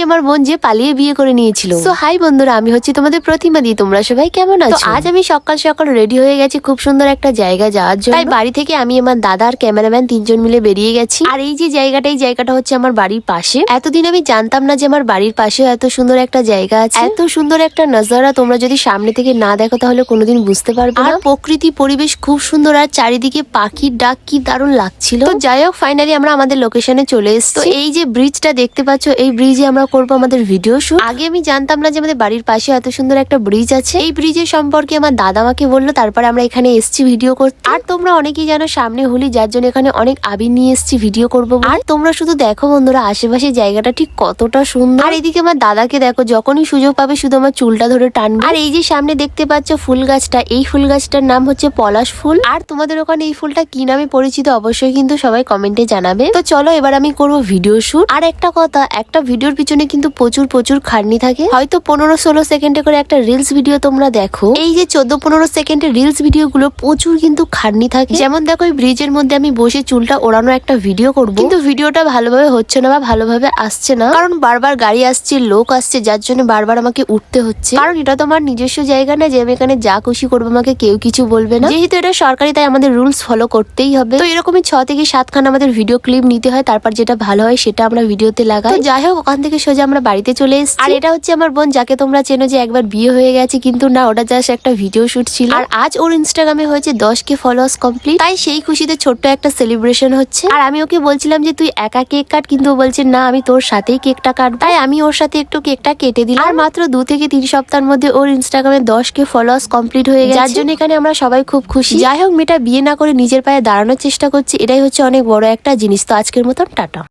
আমার বোন যে পালিয়ে বিয়ে করে নিয়েছিল। তো হাই বন্ধুরা, আমি হচ্ছি তোমাদের প্রতিমা দি। তোমরা সবাই কেমন আছো? আজ আমি সকাল সকাল রেডি হয়ে গেছি খুব সুন্দর একটা জায়গা যাওয়ার জন্য। তাই বাড়ি থেকে আমি আমার দাদা আর ক্যামেরাম্যান 3 জন মিলে বেরিয়ে গেছি। আর এই যে জায়গাটা, এই জায়গাটা হচ্ছে আমার বাড়ির পাশে। এতদিন আমি জানতাম না যে আমার বাড়ির পাশেও এত সুন্দর একটা জায়গা আছে, এত সুন্দর একটা নজারা। তোমরা যদি সামনে থেকে না দেখো তাহলে কোনোদিন বুঝতে পারবে না। আর প্রকৃতি পরিবেশ খুব সুন্দর, আর চারিদিকে পাখির ডাক কি দারুণ লাগছিল। তো যাই হোক, ফাইনালি আমরা আমাদের লোকেশনে চলে এসেছি। তো এই যে ব্রিজটা দেখতে পাচ্ছ, এই ব্রিজে আমরা করবো আমাদের ভিডিও শুট। আগে আমি জানতাম না যে আমাদের বাড়ির পাশে এত সুন্দর একটা ব্রিজ আছে। এই ব্রিজের সম্পর্কে আমার দাদা আমাকে বললো, তারপরে আমরা এখানে এসেছি ভিডিও করতে। আর তোমরা অনেকেই জানো সামনে হোলি, যার জন্য এখানে অনেক আবির নিয়ে এসেছি ভিডিও করবো। আর তোমরা শুধু দেখো বন্ধুরা, আশেপাশে জায়গাটা ঠিক কতটা সুন্দর। আর এদিকে আমার দাদাকে দেখো, যখনই সুযোগ পাবে শুধু আমার চুলটা ধরে টানবে। আর এই যে সামনে দেখতে পাচ্ছ ফুল গাছটা, এই ফুল গাছটার নাম হচ্ছে পলাশ ফুল। আর তোমাদের ওখানে এই ফুলটা কি নামে পরিচিত অবশ্যই কিন্তু সবাই কমেন্টে জানাবে। তো চলো এবার আমি করবো ভিডিও শুট। আর একটা কথা, একটা ভিডিওর পিছনে কিন্তু প্রচুর খাটনি থাকে। হয়তো 15-16 সেকেন্ডে করে একটা রিলস ভিডিও তোমরা দেখো, এই যে 14-15 সেকেন্ডের রিলস ভিডিও গুলো প্রচুর কিন্তু খাটনি থাকে। যেমন দেখো, এই ব্রিজের মধ্যে আমি বসে চুলটা ওড়ানো একটা ভিডিও করব, কিন্তু ভিডিওটা ভালোভাবে হচ্ছে না বা ভালোভাবে আসছে না, কারণ বারবার গাড়ি আসছে, লোক আসছে, যার জন্য বারবার আমাকে উঠতে হচ্ছে। কারণ এটা তো আমার নিজস্ব জায়গা না যে আমি এখানে যা খুশি করবো আমাকে কেউ কিছু বলবে না। যেহেতু এটা সরকারি, তাই আমাদের রুলস ফলো করতেই হবে। তো এরকমই 6 থেকে 7 খান আমাদের ভিডিও ক্লিপ নিতে হয়, তারপর যেটা ভালো হয় সেটা আমরা ভিডিওতে লাগাই। তো যাই হোক, ওখান থেকে সোজা আমরা বাড়িতে চলে এসেছি। আর এটা হচ্ছে আমার বোন, যাকে তোমরা চেনো, যে একবার বিয়ে হয়ে গেছে, কিন্তু না, ওটা জাস্ট একটা ভিডিও শুট ছিল। আর আজ ওর ইনস্টাগ্রামে হয়েছে 10K ফলোয়ার্স কমপ্লিট, তাই সেই খুশিতে ছোট্ট একটা সেলিব্রেশন হচ্ছে। আর আমি ওকে বলছিলাম যে তুই একা কেক কাট, কিন্তু ও বলছে না, আমি তোর সাথেই কেকটা কাটবো। তাই আমি ওর সাথে একটু কেকটা কেটে দিলাম। আর মাত্র 2 থেকে 3 সপ্তাহের মধ্যে ওর ইনস্টাগ্রামে 10K ফলোয়ার্স কমপ্লিট হয়ে গেছে, যার জন্য এখানে আমরা সবাই খুব খুশি। যাই হোক, মেয়েটা বিয়ে না করে নিজের পায়ে দাঁড়ানোর চেষ্টা করছে, এটাই হচ্ছে অনেক বড় একটা জিনিস। তো আজকের মতন টাটা।